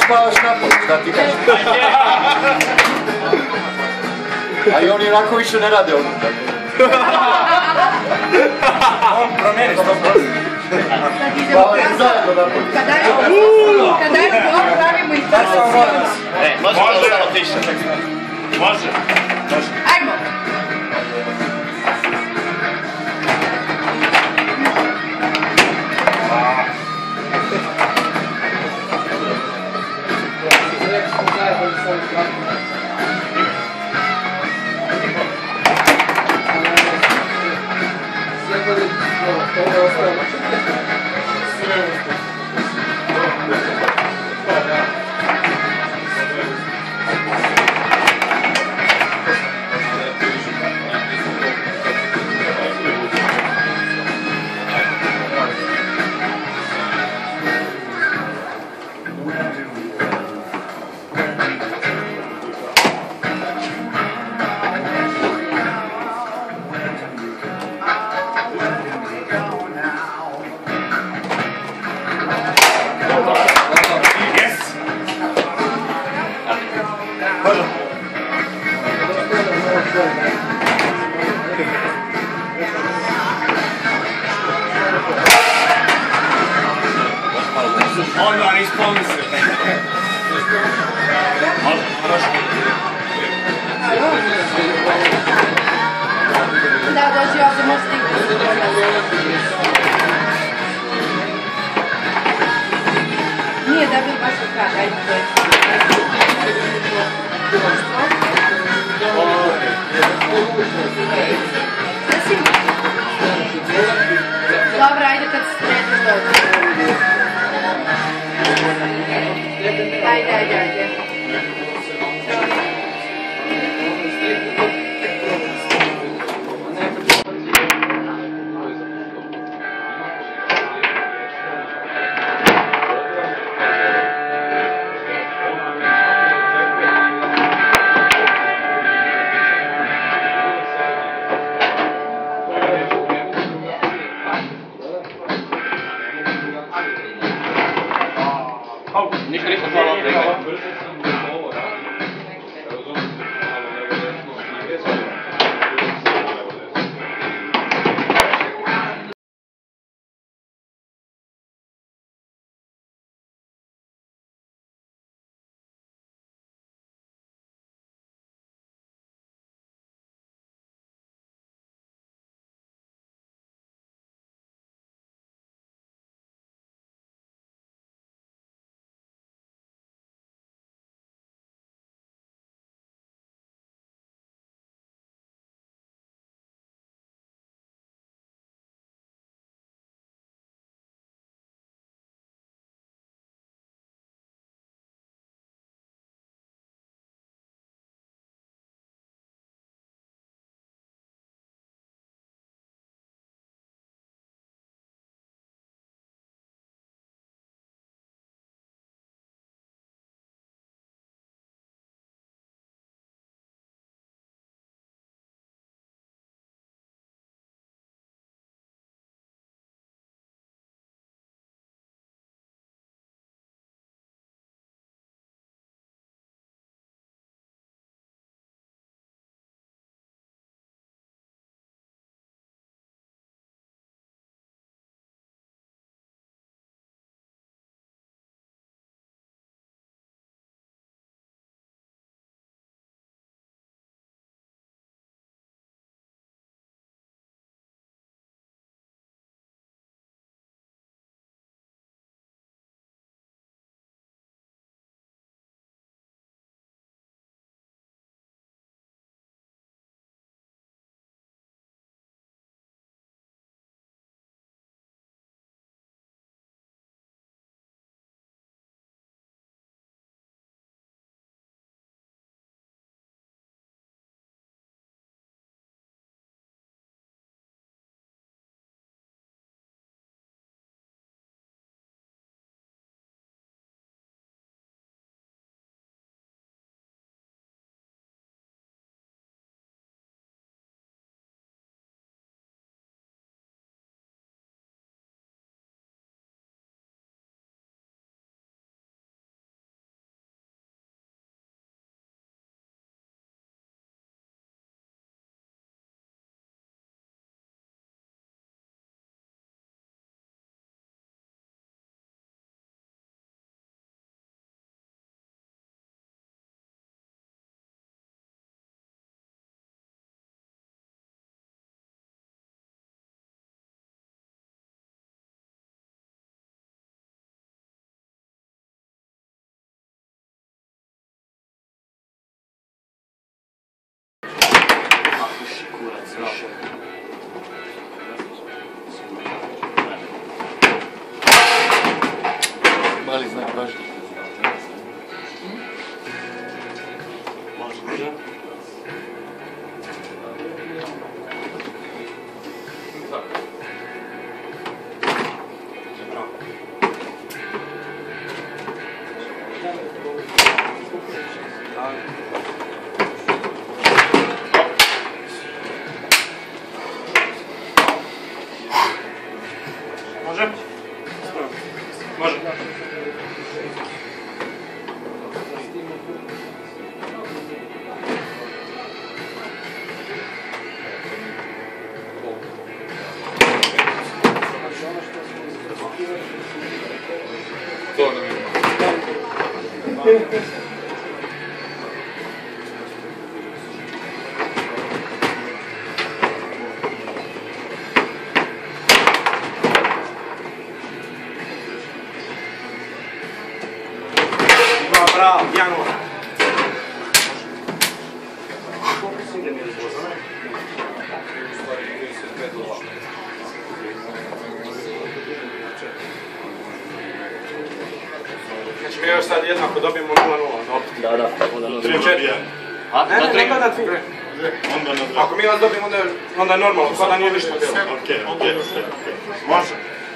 spavaš napolje, šta ti kažeš? A i oni onako više ne rade ovdje, tako. On promijeni 100%. Spavaju zajedno napolje. Kad dajemo ovo, pravimo i to. Može da ostalo tiše. Može. Ajmo. Odmah ispolni se. Da, dođi ovdje, može stići. Nije da bi baš u kraj, ajde. Dobro, ajde kad se sretniš dođi. Ajde. Ništa hvala. Može? Može. To nam ima. Bravo, 1-0. Znači mi još sad jednako dobijemo 0-0. Da, da. 3-4. A? Ne, ne, onda na 3. Ako mi vas dobijemo, onda je normalno, sada nije ništa bilo. Okej. Može. Može.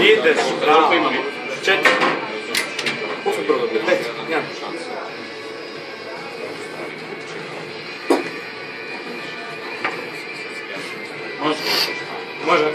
Ideš, bravo. 4. 5. 1. Može. Može.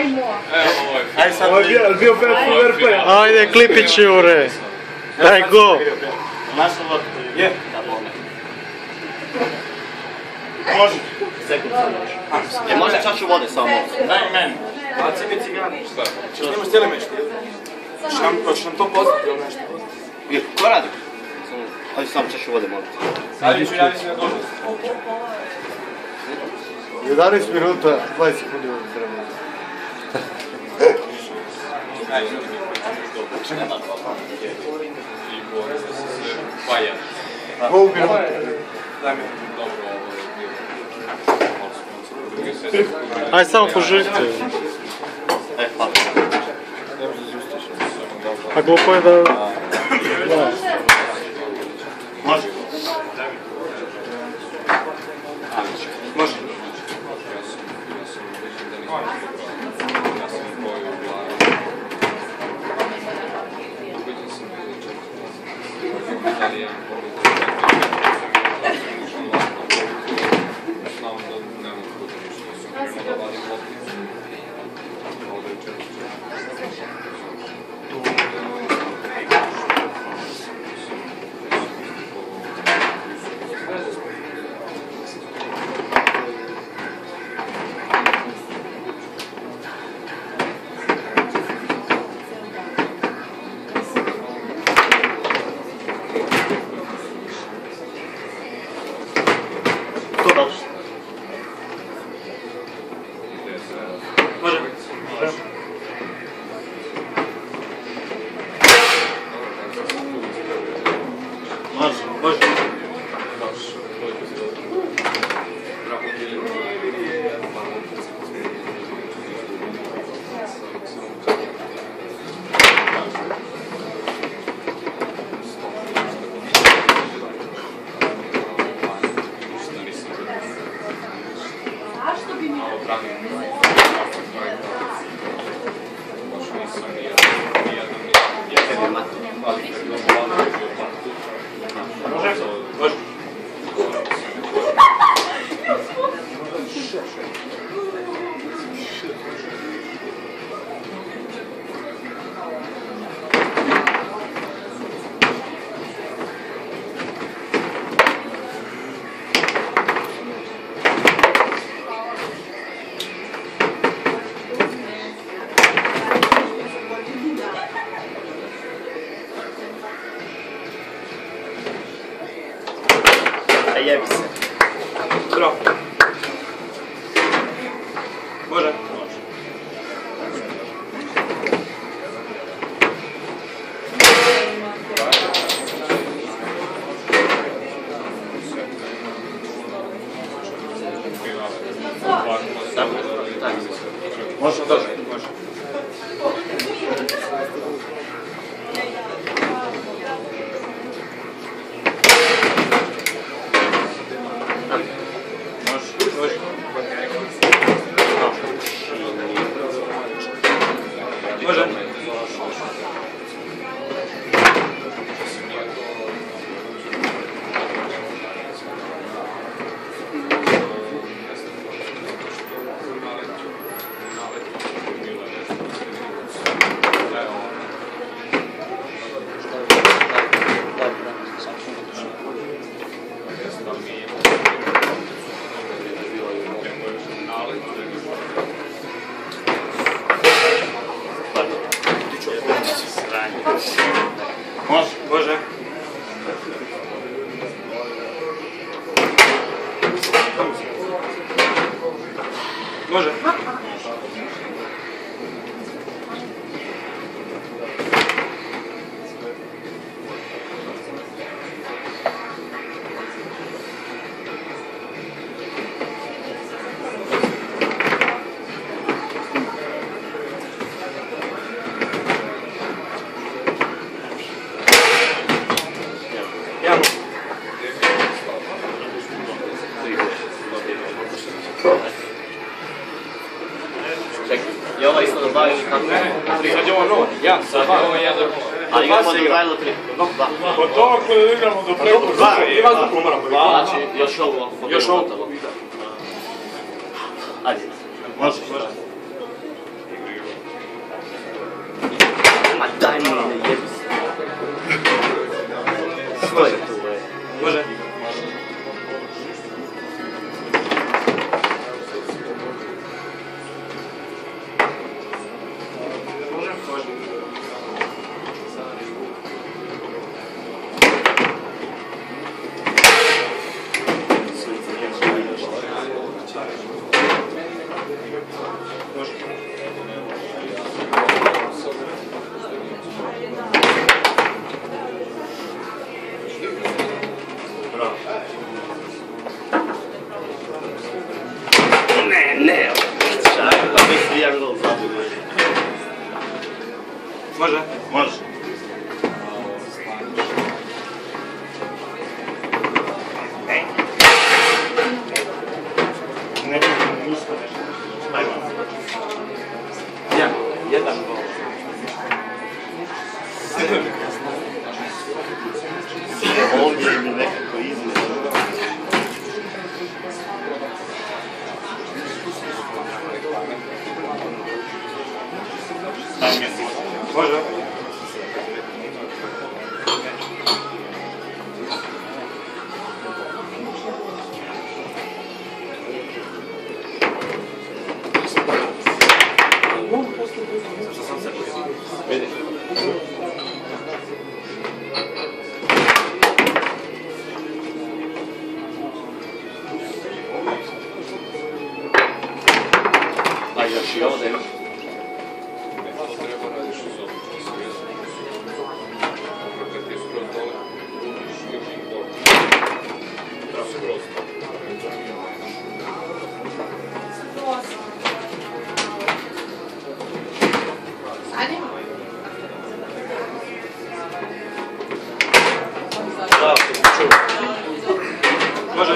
Ajmo. Ajde sad. Ovo je bio fair play. Ajde, Klipić Jure. Daj go. Našla loptu. Je. Može. Je može čašu vode samo. Daj meni. Baci mi ciganu. Šta? Češ nemaš cijeli meč? Hoćeš nam to poznati ili nešto? Ko radi? Ajde samo čašu vode, molim. Ajde ću javiti se na dužnost. 11 minuta, 20 sekundi ovdje treba. Ajde. Kovu minuta. Daj mi. Ajde samo požurite. Hvala. A glupo je da... Može. Može. Jebi se. Bravo. Može? Može, može. Može. Može. Može. Je ovo isto do 2 ili kako? Sad je ovo novo. Ja, sad ovo je jedan. Ali igramo do 2 ili 3? Po to ako igramo do preko 2, i vazduh moramo biti. Znači, još ovo. Još ovo. Ajde. Može. Daj mi, ne jebi se. Stoj tu, bre. Može. Ne, čaj, pa misli jedan gol zabili. Može? Može. Ne vidim ništa nešto. Ajmo. Jedan gol. Ovdje mi nekako izgleda. Može. Vidi. A još i ovdje. Može.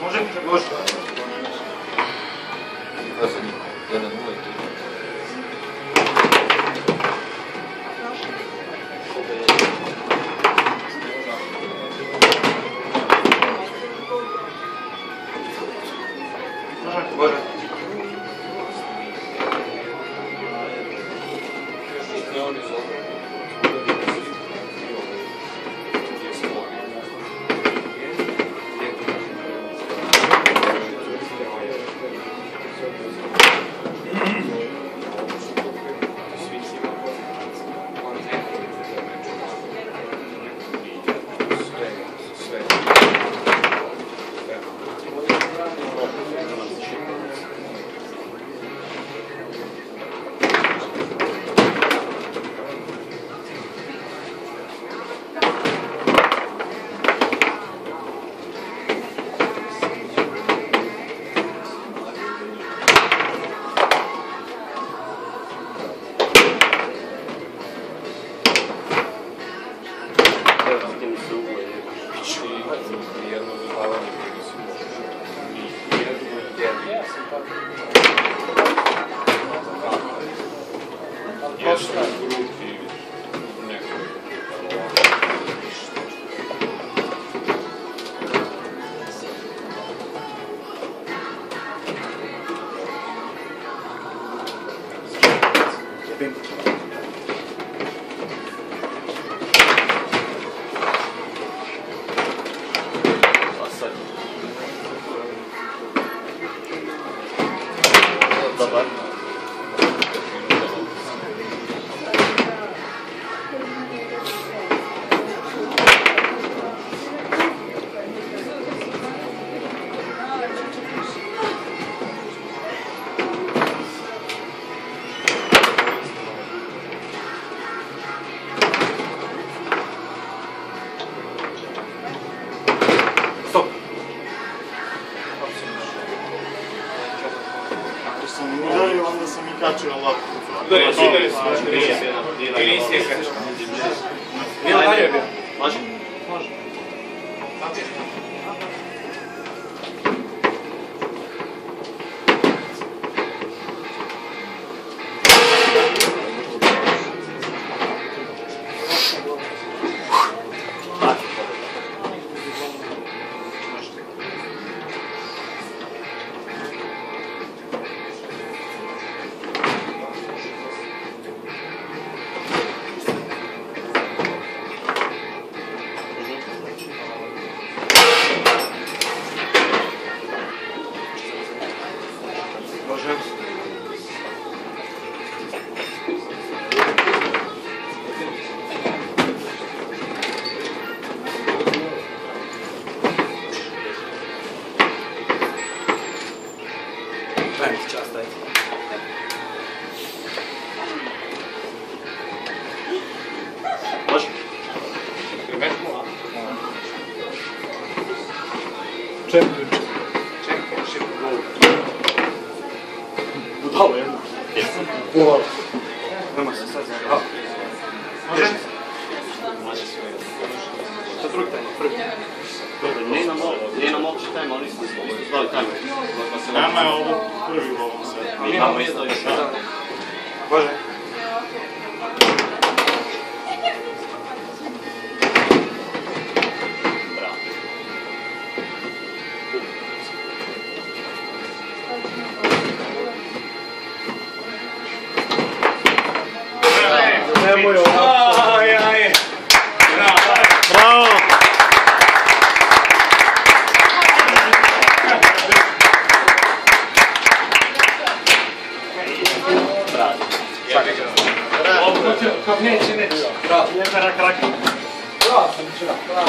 Može? Može. Može. Udari se. Ti nisi je krećeš. Nije li dalje je bio? Može? Može. Dajem ti čast, daj. Može? Čempion. Budalo jedno. Pola. Nema se sad za... Može? Šta drugi taj? Prvi. Nije nam uopće time, ali nismo zvali time. Nama je ovo prvi u ovom sve. Mi imamo jedno još. Može? Bravo. Nemoj ovako. Aj. Bravo! Bravo. Bravo.